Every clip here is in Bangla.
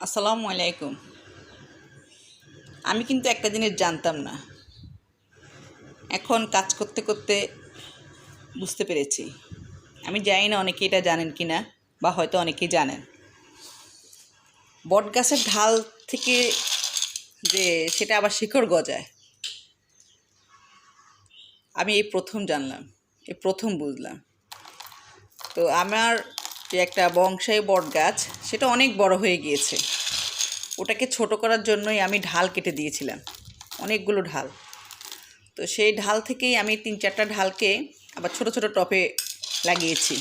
আসসালামু আলাইকুম। আমি কিন্তু একটা জিনিস জানতাম না, এখন কাজ করতে করতে বুঝতে পেরেছি। আমি জানি না অনেকে এটা জানেন কি না, বা হয়তো অনেকেই জানেন। বট গাছের ঢাল থেকে যে সেটা আবার শিকড় গজায়, আমি এই প্রথম জানলাম, এই প্রথম বুঝলাম। তো আমার যে একটা বংশায়ী বট গাছ, সেটা অনেক বড় হয়ে গিয়েছে। ওটাকে ছোট করার জন্যই আমি ঢাল কেটে দিয়েছিলাম, অনেকগুলো ঢাল। তো সেই ঢাল থেকেই আমি 3-4টা ঢালকে আবার ছোট ছোট টবে লাগিয়েছি।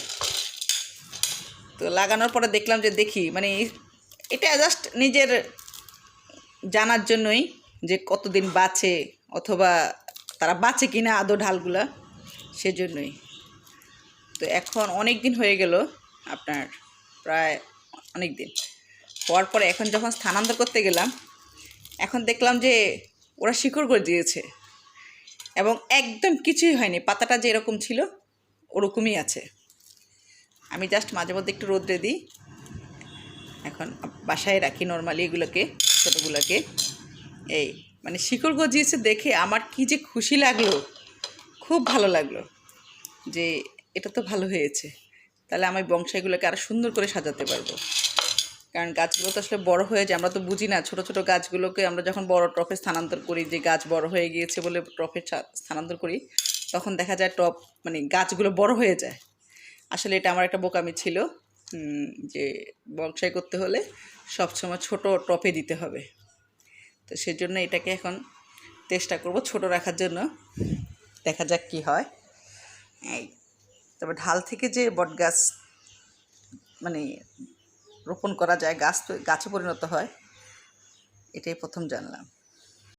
তো লাগানোর পরে দেখলাম যে মানে এটা জাস্ট নিজের জানার জন্যই, যে কতদিন বাঁচে অথবা তারা বাঁচে কিনা আদৌ ঢালগুলা, সেজন্যই। তো এখন অনেক দিন হয়ে গেল, আপনার প্রায় অনেক দিন হওয়ার পরে এখন যখন স্থানান্তর করতে গেলাম, এখন দেখলাম যে ওরা শিকড় গজিয়েছে এবং একদম কিছুই হয়নি। পাতাটা যেরকম ছিল ওরকমই আছে। আমি জাস্ট মাঝে মধ্যে একটু রোদ্রে দিই, এখন বাসায় রাখি নর্মালি এগুলোকে, ছোটোগুলোকে। এই মানে শিকড় গজিয়েছে দেখে আমার কি যে খুশি লাগলো, খুব ভালো লাগলো যে এটা তো ভালো হয়েছে। তাহলে আমি বংশাইগুলোকে আরও সুন্দর করে সাজাতে পারবো। কারণ গাছগুলো তো আসলে বড় হয়ে যায়, আমরা তো বুঝি না। ছোট ছোট গাছগুলোকে আমরা যখন বড় টবে স্থানান্তর করি, যে গাছ বড় হয়ে গিয়েছে বলে টবে স্থানান্তর করি, তখন দেখা যায় টব মানে গাছগুলো বড় হয়ে যায়। আসলে এটা আমার একটা বোকামি ছিল, যে বংশাই করতে হলে সবসময় ছোট টপে দিতে হবে। তো সেজন্য এটাকে এখন চেষ্টা করব ছোট রাখার জন্য, দেখা যাক কি হয়। এই তবে ঢাল থেকে যে বট গাছ মানে রোপণ করা যায়, গাছে পরিণত হয়, এটাই প্রথম জানলাম।